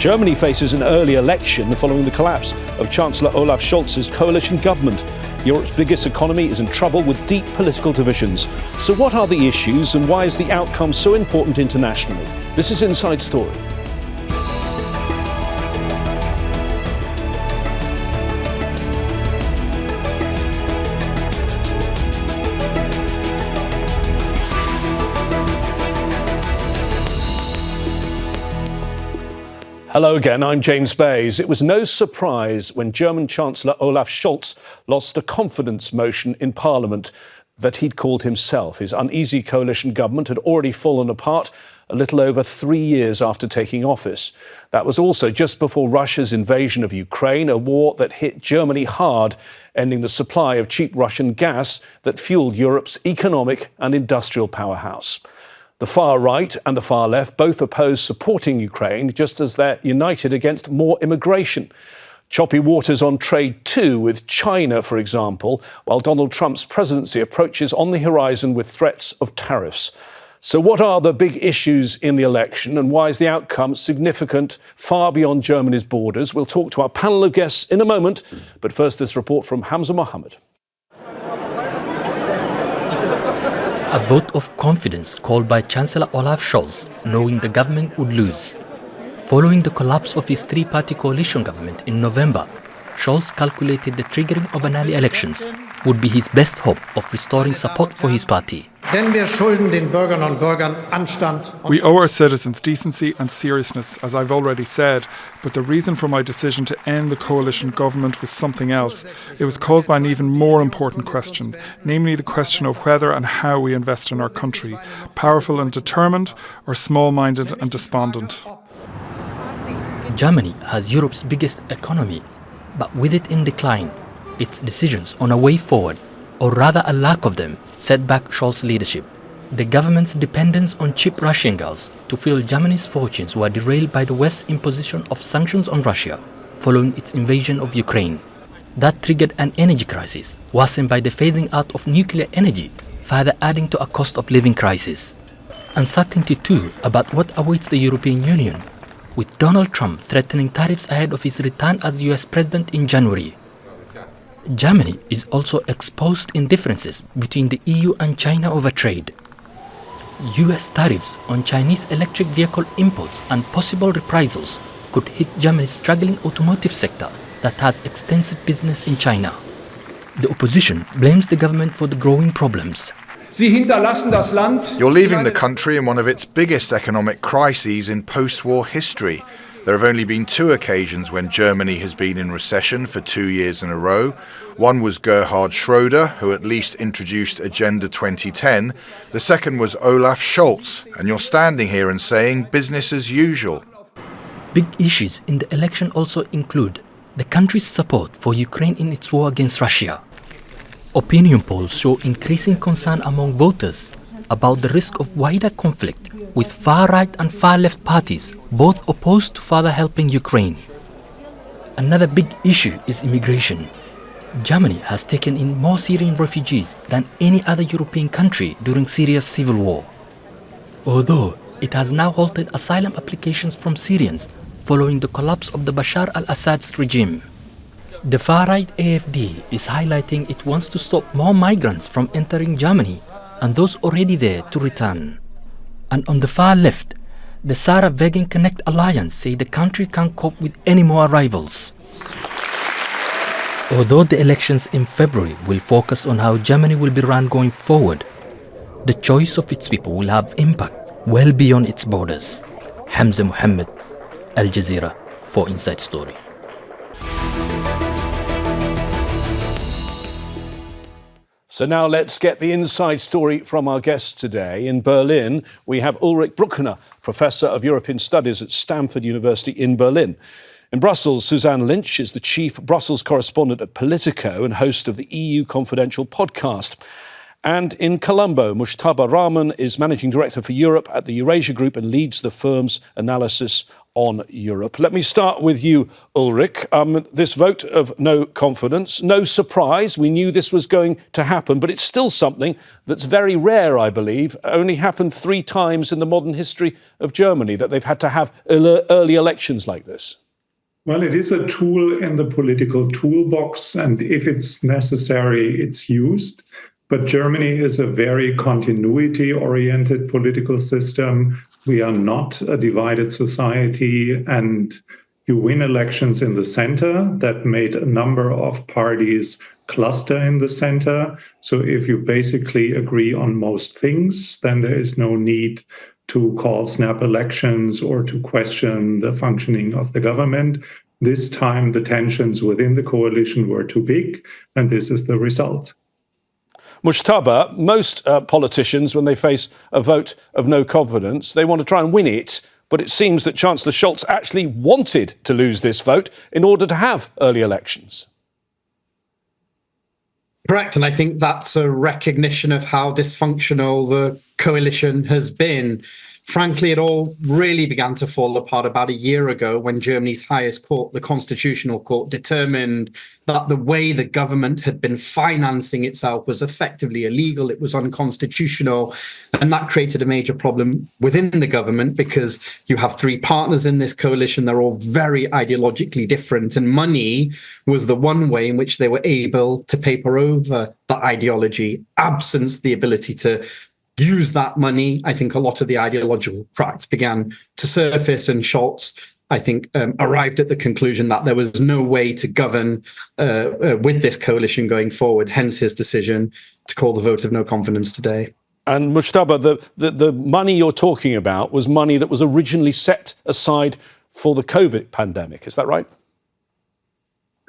Germany faces an early election following the collapse of Chancellor Olaf Scholz's coalition government. Europe's biggest economy is in trouble with deep political divisions. So what are the issues and why is the outcome so important internationally? This is Inside Story. Hello again, I'm James Bayes. It was no surprise when German Chancellor Olaf Scholz lost a confidence motion in Parliament that he'd called himself. His uneasy coalition government had already fallen apart a little over 3 years after taking office. That was also just before Russia's invasion of Ukraine, a war that hit Germany hard, ending the supply of cheap Russian gas that fueled Europe's economic and industrial powerhouse. The far right and the far left both oppose supporting Ukraine, just as they're united against more immigration. Choppy waters on trade too, with China, for example, while Donald Trump's presidency approaches on the horizon with threats of tariffs. So what are the big issues in the election and why is the outcome significant far beyond Germany's borders? We'll talk to our panel of guests in a moment, but first this report from Hamza Mohammed. A vote of confidence called by Chancellor Olaf Scholz, knowing the government would lose. Following the collapse of his three-party coalition government in November, Scholz calculated the triggering of an early elections would be his best hope of restoring support for his party. We owe our citizens decency and seriousness, as I've already said, but the reason for my decision to end the coalition government was something else. It was caused by an even more important question, namely the question of whether and how we invest in our country, powerful and determined, or small-minded and despondent. Germany has Europe's biggest economy, but with it in decline, its decisions on a way forward, or rather a lack of them, set back Scholz's leadership. The government's dependence on cheap Russian gas to fuel Germany's fortunes were derailed by the West's imposition of sanctions on Russia following its invasion of Ukraine. That triggered an energy crisis, worsened by the phasing out of nuclear energy, further adding to a cost of living crisis. Uncertainty too about what awaits the European Union, with Donald Trump threatening tariffs ahead of his return as US President in January. Germany is also exposed in differences between the EU and China over trade. US tariffs on Chinese electric vehicle imports and possible reprisals could hit Germany's struggling automotive sector that has extensive business in China. The opposition blames the government for the growing problems. You're leaving the country in one of its biggest economic crises in post-war history. There have only been 2 occasions when Germany has been in recession for 2 years in a row. One was Gerhard Schröder, who at least introduced Agenda 2010. The second was Olaf Scholz, and you're standing here and saying business as usual. Big issues in the election also include the country's support for Ukraine in its war against Russia. Opinion polls show increasing concern among voters about the risk of wider conflict with far-right and far-left parties, both opposed to further helping Ukraine. Another big issue is immigration. Germany has taken in more Syrian refugees than any other European country during Syria's civil war. Although it has now halted asylum applications from Syrians following the collapse of the Bashar al-Assad's regime. The far-right AfD is highlighting it wants to stop more migrants from entering Germany and those already there to return. And on the far left, the Sarah-Wagenknecht alliance say the country can't cope with any more arrivals. Although the elections in February will focus on how Germany will be run going forward, the choice of its people will have impact well beyond its borders. Hamza Mohammed, Al Jazeera, for Inside Story. So now let's get the inside story from our guests today. In Berlin, we have Ulrich Brueckner, Professor of European Studies at Stanford University in Berlin. In Brussels, Suzanne Lynch is the Chief Brussels Correspondent at Politico and host of the EU Confidential podcast. And in Colombo, Mujtaba Rahman is Managing Director for Europe at the Eurasia Group and leads the firm's analysis on Europe. Let me start with you, Ulrich. This vote of no confidence, no surprise. We knew this was going to happen, but it's still something that's very rare, I believe. Only happened 3 times in the modern history of Germany that they've had to have early elections like this. Well, it is a tool in the political toolbox, and if it's necessary, it's used. But Germany is a very continuity-oriented political system. We are not a divided society, and you win elections in the center. That made a number of parties cluster in the center. So if you basically agree on most things, then there is no need to call snap elections or to question the functioning of the government. This time, the tensions within the coalition were too big, and this is the result. Mujtaba, most politicians, when they face a vote of no confidence, they want to try and win it. But it seems that Chancellor Scholz actually wanted to lose this vote in order to have early elections. Correct. And I think that's a recognition of how dysfunctional the coalition has been. Frankly, it all really began to fall apart about a year ago when Germany's highest court, the Constitutional Court, determined that the way the government had been financing itself was effectively illegal. It was unconstitutional. And that created a major problem within the government because you have 3 partners in this coalition. They're all very ideologically different. And money was the one way in which they were able to paper over that ideology, absence the ability to use that money. I think a lot of the ideological cracks began to surface, and Scholz, I think, arrived at the conclusion that there was no way to govern with this coalition going forward, hence his decision to call the vote of no confidence today. And Mujtaba, the money you're talking about was money that was originally set aside for the COVID pandemic. Is that right?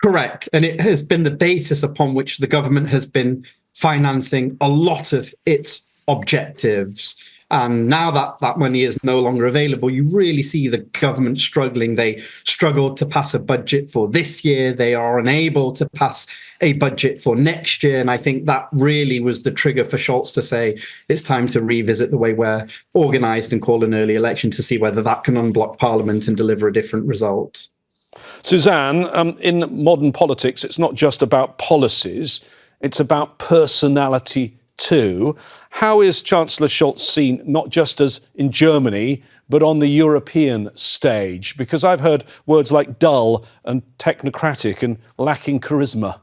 Correct. And it has been the basis upon which the government has been financing a lot of its objectives. And now that that money is no longer available, you really see the government struggling. They struggled to pass a budget for this year. They are unable to pass a budget for next year. And I think that really was the trigger for Scholz to say it's time to revisit the way we're organised and call an early election to see whether that can unblock Parliament and deliver a different result. Suzanne, in modern politics, it's not just about policies, it's about personality too. How is Chancellor Scholz seen not just as in Germany, but on the European stage? Because I've heard words like dull and technocratic and lacking charisma.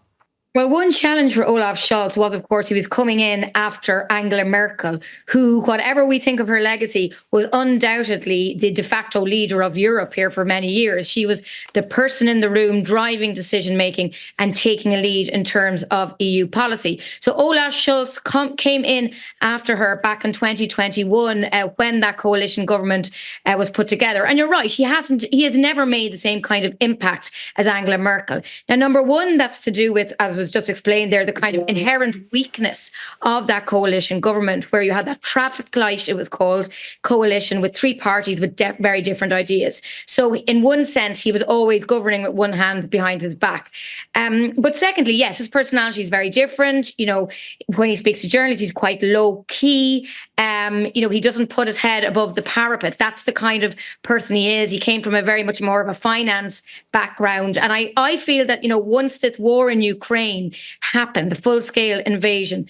Well, one challenge for Olaf Scholz was, of course, he was coming in after Angela Merkel, who, whatever we think of her legacy, was undoubtedly the de facto leader of Europe here for many years. She was the person in the room driving decision-making and taking a lead in terms of EU policy. So Olaf Scholz came in after her back in 2021 when that coalition government was put together. And you're right, he has never made the same kind of impact as Angela Merkel. Now, number one, that's to do with, as was just explained there, the kind of inherent weakness of that coalition government, where you had that traffic light, it was called, coalition with 3 parties with very different ideas. So in one sense, he was always governing with one hand behind his back. But secondly, yes, his personality is very different. You know, when he speaks to journalists, he's quite low key. You know, he doesn't put his head above the parapet. That's the kind of person he is. He came from a very much more of a finance background. And I feel that, you know, once this war in Ukraine happened, the full-scale invasion,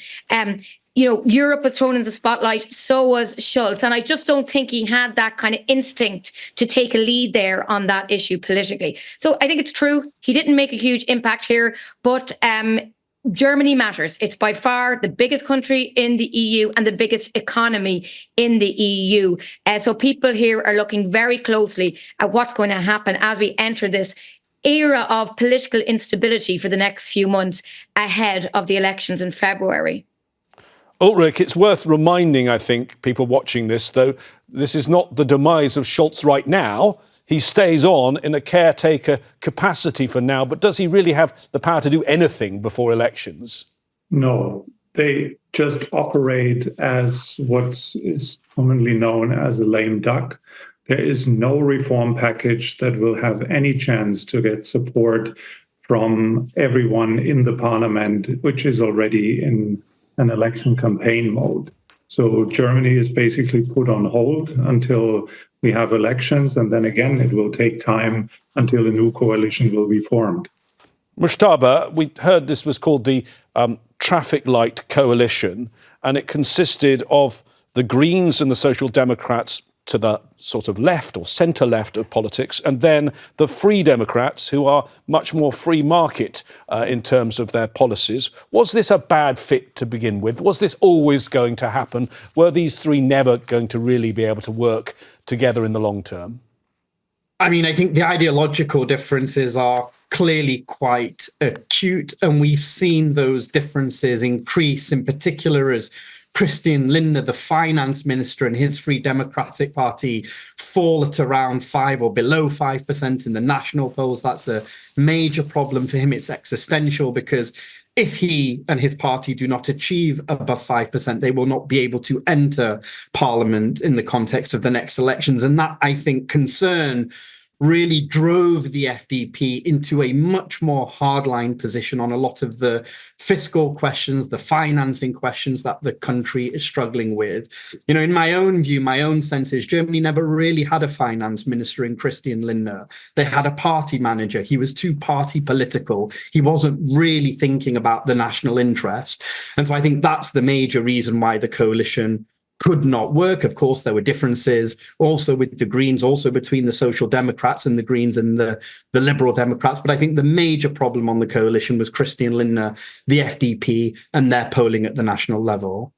you know, Europe was thrown in the spotlight, so was Scholz. And I just don't think he had that kind of instinct to take a lead there on that issue politically. So I think it's true, he didn't make a huge impact here, but Germany matters. It's by far the biggest country in the EU and the biggest economy in the EU. So people here are looking very closely at what's going to happen as we enter this era of political instability for the next few months ahead of the elections in February. Ulrich, it's worth reminding, I think, people watching this, though, this is not the demise of Scholz right now. He stays on in a caretaker capacity for now, but does he really have the power to do anything before elections? No, they just operate as what is commonly known as a lame duck. There is no reform package that will have any chance to get support from everyone in the parliament, which is already in an election campaign mode. So Germany is basically put on hold until we have elections, and then again, it will take time until a new coalition will be formed. Mujtaba, we heard this was called the traffic light coalition, and it consisted of the Greens and the Social Democrats to the sort of left or centre left of politics, and then the Free Democrats, who are much more free market in terms of their policies. Was this a bad fit to begin with? Was this always going to happen? Were these three never going to really be able to work together in the long term? I mean, I think the ideological differences are clearly quite acute, and we've seen those differences increase, in particular as Christian Lindner, the finance minister, and his Free Democratic Party fall at around 5 or below 5% in the national polls. That's a major problem for him. It's existential, because if he and his party do not achieve above 5%, they will not be able to enter parliament in the context of the next elections. And that, I think, concern really drove the FDP into a much more hardline position on a lot of the fiscal questions, the financing questions that the country is struggling with. You know, in my own view, my own sense is Germany never really had a finance minister in Christian Lindner. They had a party manager. He was too party political. He wasn't really thinking about the national interest. And so I think that's the major reason why the coalition could not work. Of course, there were differences also with the Greens, also between the Social Democrats and the Greens and the Liberal Democrats. But I think the major problem on the coalition was Christian Lindner, the FDP, and their polling at the national level.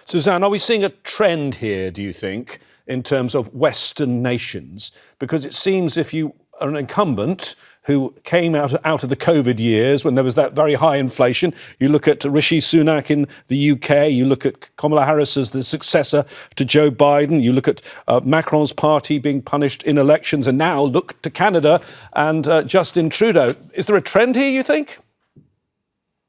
Suzanne, are we seeing a trend here, do you think, in terms of Western nations? Because it seems if you are an incumbent who came out of the COVID years when there was that very high inflation. You look at Rishi Sunak in the UK, you look at Kamala Harris as the successor to Joe Biden, you look at Macron's party being punished in elections, and now look to Canada and Justin Trudeau. Is there a trend here, you think?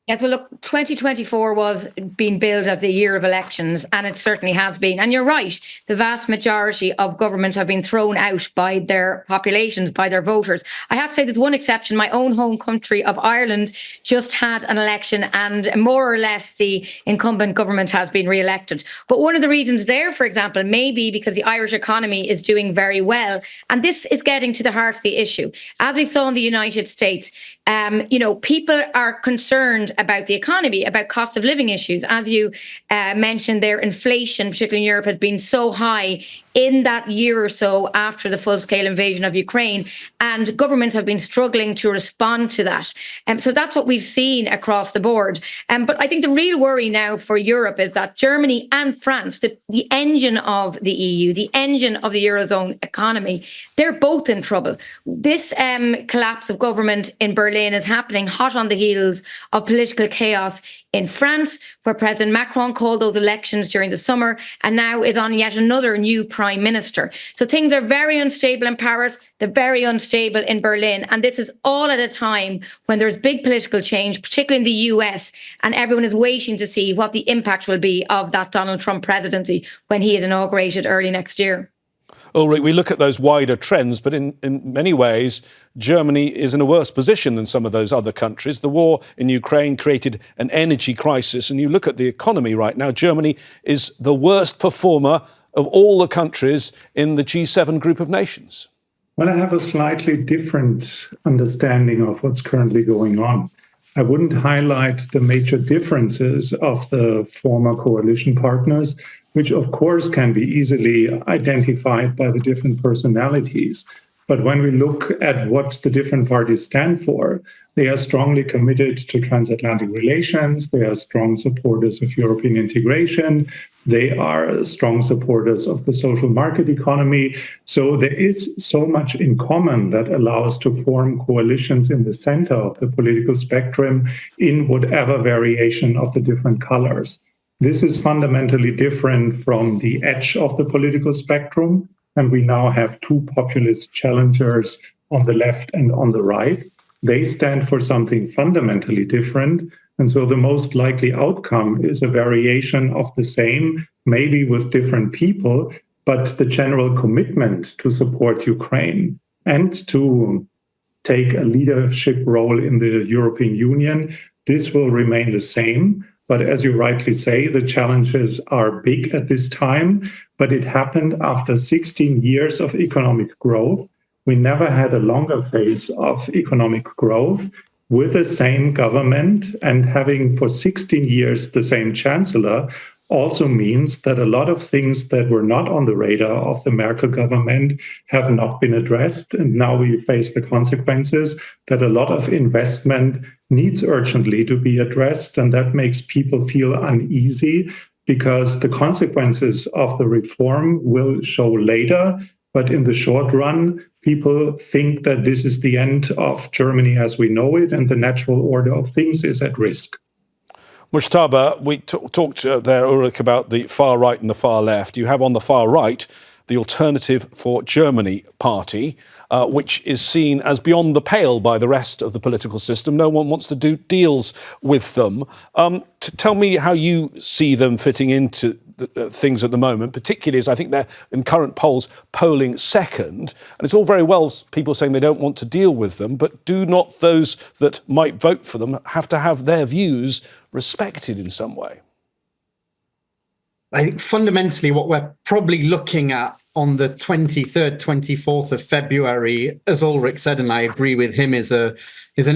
Yes, well, look, 2024 was being billed as the year of elections, and it certainly has been. And you're right, the vast majority of governments have been thrown out by their populations, by their voters. I have to say there's one exception. My own home country of Ireland just had an election, and more or less the incumbent government has been re-elected. But one of the reasons there, for example, may be because the Irish economy is doing very well. And this is getting to the heart of the issue. As we saw in the United States, people are concerned about the economy, about cost of living issues. As you mentioned there, inflation, particularly in Europe, had been so high in that year or so after the full-scale invasion of Ukraine, and governments have been struggling to respond to that. So that's what we've seen across the board. But I think the real worry now for Europe is that Germany and France, the engine of the EU, the engine of the Eurozone economy, they're both in trouble. This collapse of government in Berlin is happening hot on the heels of political chaos in France, where President Macron called those elections during the summer and now is on yet another new prime minister. So things are very unstable in Paris, they're very unstable in Berlin. And this is all at a time when there's big political change, particularly in the US, and everyone is waiting to see what the impact will be of that Donald Trump presidency when he is inaugurated early next year. Ulrich, we look at those wider trends, but in many ways, Germany is in a worse position than some of those other countries. The war in Ukraine created an energy crisis, and you look at the economy right now, Germany is the worst performer of all the countries in the G7 group of nations. Well, I have a slightly different understanding of what's currently going on. I wouldn't highlight the major differences of the former coalition partners, which of course can be easily identified by the different personalities. But when we look at what the different parties stand for, they are strongly committed to transatlantic relations. They are strong supporters of European integration. They are strong supporters of the social market economy. So there is so much in common that allows to form coalitions in the center of the political spectrum in whatever variation of the different colors. This is fundamentally different from the edge of the political spectrum, and we now have two populist challengers on the left and on the right. They stand for something fundamentally different, and so the most likely outcome is a variation of the same, maybe with different people, but the general commitment to support Ukraine and to take a leadership role in the European Union, this will remain the same. But as you rightly say, the challenges are big at this time. But it happened after 16 years of economic growth. We never had a longer phase of economic growth with the same government, and having for 16 years the same chancellor also means that a lot of things that were not on the radar of the Merkel government have not been addressed. And now we face the consequences that a lot of investment needs urgently to be addressed. And that makes people feel uneasy because the consequences of the reform will show later. But in the short run, people think that this is the end of Germany as we know it, and the natural order of things is at risk. Mujtaba, we talked there, Ulrich, about the far right and the far left. You have on the far right the Alternative for Germany party, which is seen as beyond the pale by the rest of the political system. No one wants to do deals with them. Tell me how you see them fitting into things at the moment, particularly as I think they're in current polls polling second. And it's all very well people saying they don't want to deal with them, but do not those that might vote for them have to have their views respected in some way? I think fundamentally what we're probably looking at on the 23rd, 24th of February, as Ulrich said, and I agree with him, is an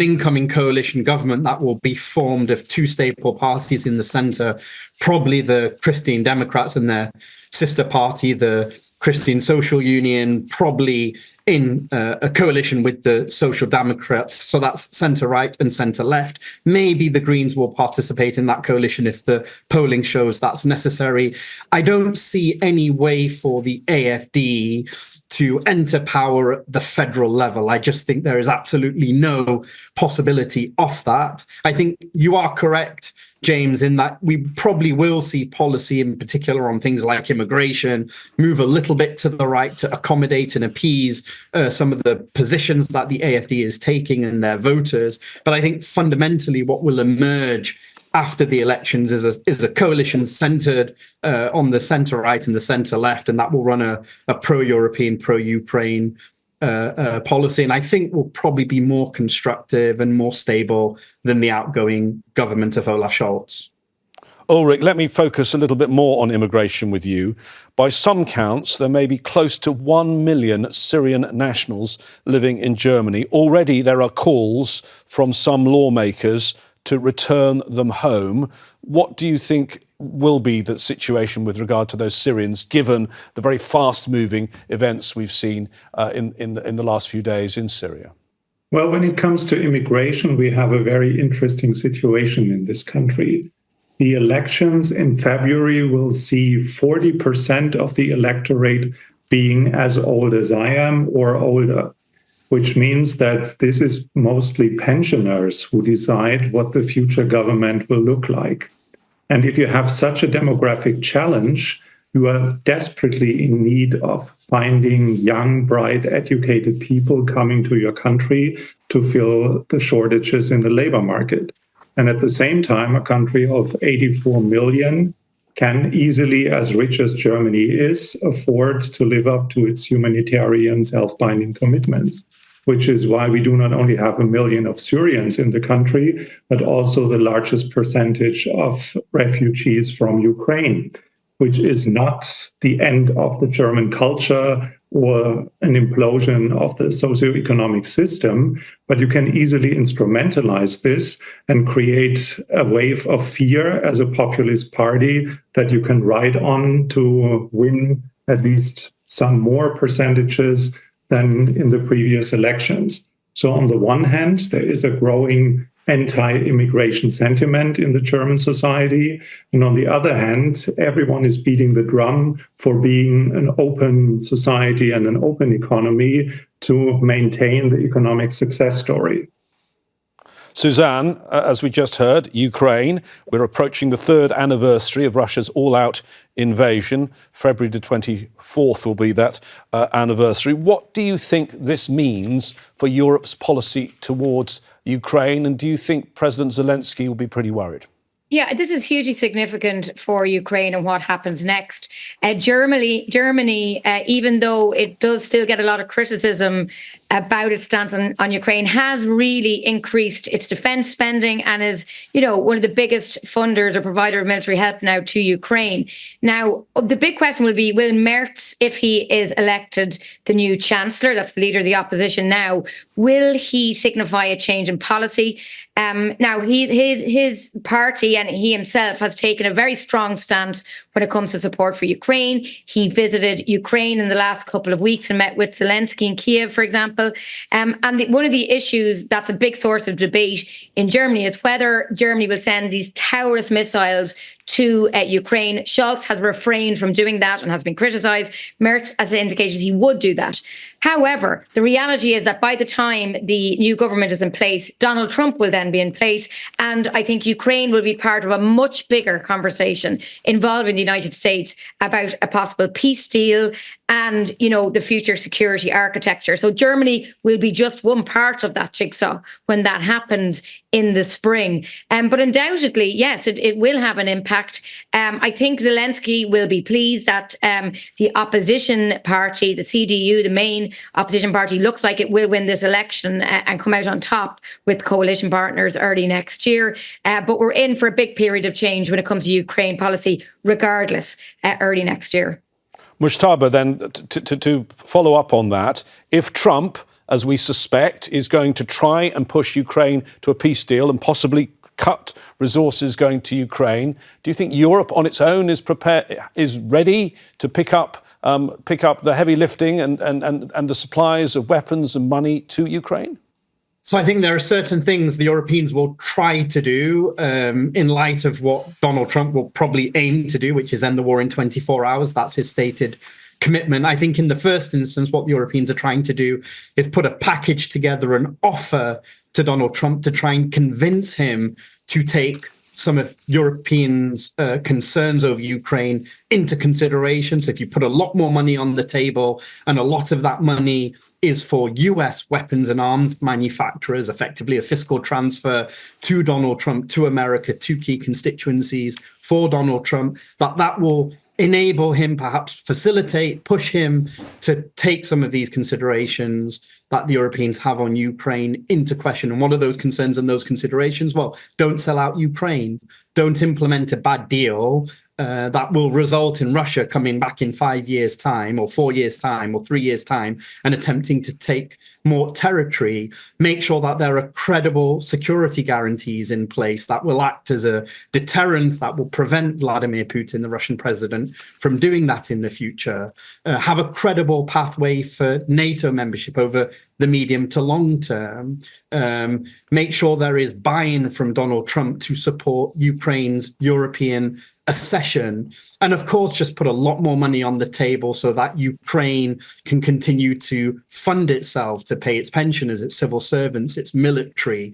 incoming coalition government that will be formed of two staple parties in the centre, probably the Christian Democrats and their sister party, the Christian Social Union, probably in a coalition with the Social Democrats. So that's centre-right and centre-left. Maybe the Greens will participate in that coalition if the polling shows that's necessary. I don't see any way for the AfD to enter power at the federal level. I just think there is absolutely no possibility of that. I think you are correct, James, in that we probably will see policy, in particular on things like immigration, move a little bit to the right to accommodate and appease some of the positions that the AfD is taking and their voters. But I think fundamentally what will emerge after the elections is a coalition centred on the centre-right and the centre-left, and that will run a pro-European, pro-Ukraine policy, and I think will probably be more constructive and more stable than the outgoing government of Olaf Scholz. Ulrich, let me focus a little bit more on immigration with you. By some counts, there may be close to 1 million Syrian nationals living in Germany. Already there are calls from some lawmakers to return them home. What do you think will be the situation with regard to those Syrians, given the very fast-moving events we've seen in the last few days in Syria? Well, when it comes to immigration, we have a very interesting situation in this country. The elections in February will see 40% of the electorate being as old as I am or older, which means that this is mostly pensioners who decide what the future government will look like. And if you have such a demographic challenge, you are desperately in need of finding young, bright, educated people coming to your country to fill the shortages in the labor market. And at the same time, a country of 84 million can easily, as rich as Germany is, afford to live up to its humanitarian self-binding commitments, which is why we do not only have 1 million of Syrians in the country, but also the largest percentage of refugees from Ukraine, which is not the end of the German culture or an implosion of the socioeconomic system, but you can easily instrumentalize this and create a wave of fear as a populist party that you can ride on to win at least some more percentages than in the previous elections. So on the one hand, there is a growing anti-immigration sentiment in the German society. And on the other hand, everyone is beating the drum for being an open society and an open economy to maintain the economic success story. Suzanne, as we just heard, Ukraine, we're approaching the 3rd anniversary of Russia's all-out invasion. February the 24th will be that anniversary. What do you think this means for Europe's policy towards Ukraine? And do you think President Zelensky will be pretty worried? Yeah, this is hugely significant for Ukraine and what happens next. Germany, even though it does still get a lot of criticism about its stance on Ukraine, has really increased its defense spending and is, one of the biggest funders or provider of military help now to Ukraine. Now, the big question will be, will Merz, if he is elected the new chancellor, that's the leader of the opposition now, will he signify a change in policy? Now, his party and he himself has taken a very strong stance when it comes to support for Ukraine. He visited Ukraine in the last couple of weeks and met with Zelensky in Kiev, for example. One of the issues that's a big source of debate in Germany is whether Germany will send these Taurus missiles to Ukraine. Scholz has refrained from doing that and has been criticised. Merz has indicated he would do that. However, the reality is that by the time the new government is in place, Donald Trump will then be in place. And I think Ukraine will be part of a much bigger conversation involving the United States about a possible peace deal and, the future security architecture. So Germany will be just one part of that jigsaw when that happens in the spring. But undoubtedly, yes, it will have an impact. I think Zelensky will be pleased that the opposition party, the CDU, the main opposition party, looks like it will win this election and come out on top with coalition partners early next year. But we're in for a big period of change when it comes to Ukraine policy, regardless, early next year. Mujtaba, then, to follow up on that, if Trump, as we suspect, is going to try and push Ukraine to a peace deal and possibly cut resources going to Ukraine, do you think Europe on its own is ready to pick up the heavy lifting and the supplies of weapons and money to Ukraine? So I think there are certain things the Europeans will try to do in light of what Donald Trump will probably aim to do, which is end the war in 24 hours. That's his stated commitment. I think in the first instance, what the Europeans are trying to do is put a package together, an offer to Donald Trump to try and convince him to take some of Europeans' concerns over Ukraine into consideration. So if you put a lot more money on the table, and a lot of that money is for US weapons and arms manufacturers, effectively a fiscal transfer to Donald Trump, to America, to key constituencies for Donald Trump, that will enable him, perhaps facilitate, push him to take some of these considerations that the Europeans have on Ukraine into question. And what are those concerns and those considerations? Well, don't sell out Ukraine. Don't implement a bad deal that will result in Russia coming back in 5 years' time or 4 years' time or 3 years' time and attempting to take more territory. Make sure that there are credible security guarantees in place that will act as a deterrent, that will prevent Vladimir Putin, the Russian president, from doing that in the future. Have a credible pathway for NATO membership over the medium to long term. Make sure there is buy-in from Donald Trump to support Ukraine's European accession, and of course just put a lot more money on the table so that Ukraine can continue to fund itself, to pay its pensioners, its civil servants, its military,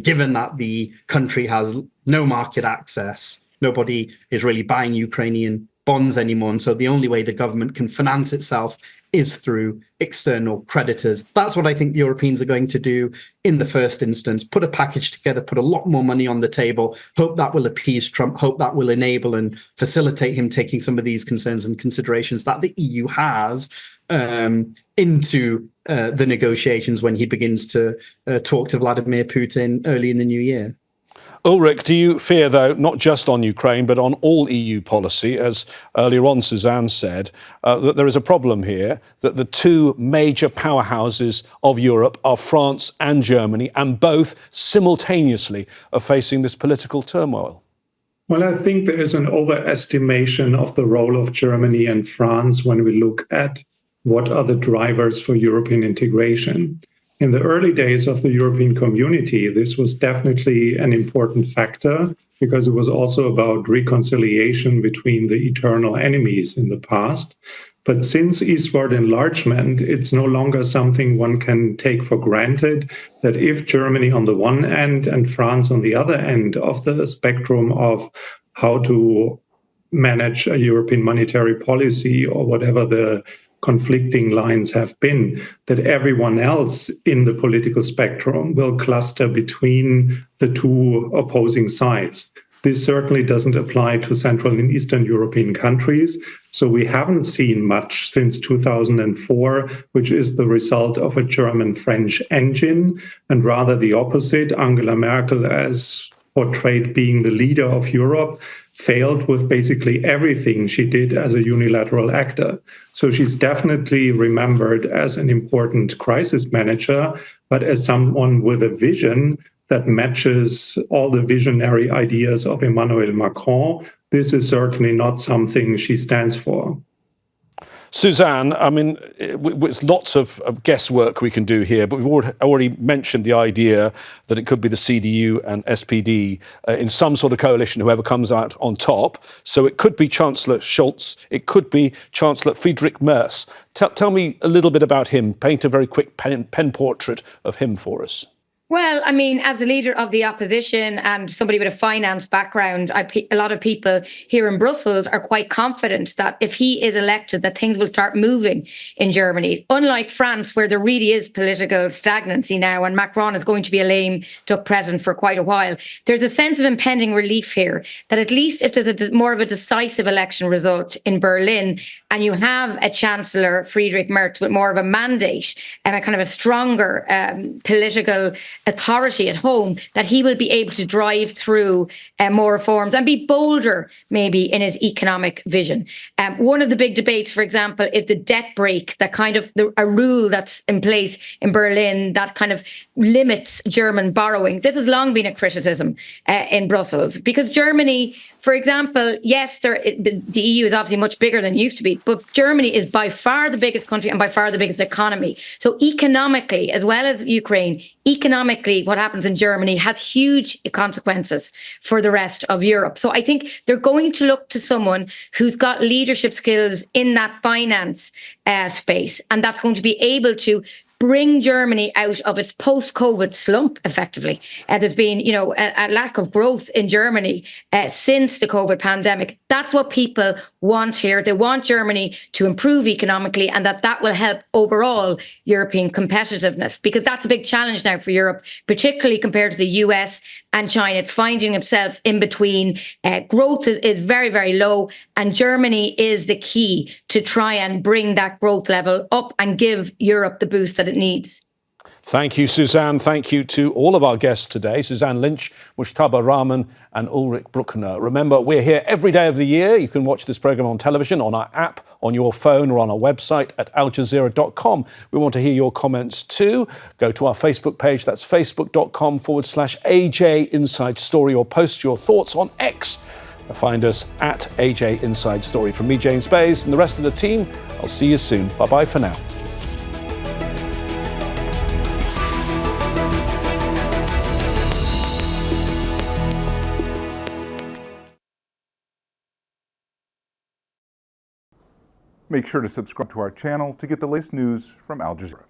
given that the country has no market access. Nobody is really buying Ukrainian bonds anymore, and so the only way the government can finance itself is through external creditors. That's what I think the Europeans are going to do in the first instance. Put a package together, put a lot more money on the table, hope that will appease Trump, hope that will enable and facilitate him taking some of these concerns and considerations that the EU has into the negotiations when he begins to talk to Vladimir Putin early in the new year. Ulrich, do you fear, though, not just on Ukraine, but on all EU policy, as earlier on Suzanne said, that there is a problem here, that the two major powerhouses of Europe are France and Germany, and both simultaneously are facing this political turmoil? Well, I think there is an overestimation of the role of Germany and France when we look at what are the drivers for European integration. In the early days of the European community, this was definitely an important factor because it was also about reconciliation between the eternal enemies in the past. But since eastward enlargement, it's no longer something one can take for granted that if Germany on the one end and France on the other end of the spectrum of how to manage a European monetary policy or whatever the conflicting lines have been, that everyone else in the political spectrum will cluster between the two opposing sides. This certainly doesn't apply to Central and Eastern European countries. So we haven't seen much since 2004, which is the result of a German-French engine, and rather the opposite. Angela Merkel, as portrayed being the leader of Europe, failed with basically everything she did as a unilateral actor. So she's definitely remembered as an important crisis manager, but as someone with a vision that matches all the visionary ideas of Emmanuel Macron, this is certainly not something she stands for. Suzanne, I mean, with lots of guesswork we can do here, but we've already mentioned the idea that it could be the CDU and SPD in some sort of coalition, whoever comes out on top. So it could be Chancellor Scholz, it could be Chancellor Friedrich Merz. Tell me a little bit about him. Paint a very quick pen portrait of him for us. Well, I mean, as the leader of the opposition and somebody with a finance background, a lot of people here in Brussels are quite confident that if he is elected, that things will start moving in Germany. Unlike France, where there really is political stagnancy now, and Macron is going to be a lame duck president for quite a while, there's a sense of impending relief here that at least if there's more of a decisive election result in Berlin, and you have a Chancellor, Friedrich Merz, with more of a mandate and a kind of a stronger political authority at home, that he will be able to drive through more reforms and be bolder maybe in his economic vision. One of the big debates, for example, is the debt brake, that kind of a rule that's in place in Berlin that kind of limits German borrowing. This has long been a criticism in Brussels, because Germany, for example, yes, the EU is obviously much bigger than it used to be, but Germany is by far the biggest country and by far the biggest economy. So economically, as well as Ukraine, economically, what happens in Germany has huge consequences for the rest of Europe. So I think they're going to look to someone who's got leadership skills in that finance space, and that's going to be able to bring Germany out of its post-COVID slump, effectively. There's been, a lack of growth in Germany since the COVID pandemic. That's what people want here. They want Germany to improve economically, and that will help overall European competitiveness, because that's a big challenge now for Europe, particularly compared to the US and China. It's finding itself in between. Growth is very, very low, and Germany is the key to try and bring that growth level up and give Europe the boost that it needs. Thank you, Suzanne. Thank you to all of our guests today, Suzanne Lynch, Mujtaba Rahman and Ulrich Brueckner. Remember, we're here every day of the year. You can watch this programme on television, on our app, on your phone, or on our website at aljazeera.com. We want to hear your comments too. Go to our Facebook page. That's facebook.com/AJ Inside Story, or post your thoughts on X. Find us at AJ Inside Story. From me, James Bays, and the rest of the team, I'll see you soon. Bye-bye for now. Make sure to subscribe to our channel to get the latest news from Al Jazeera.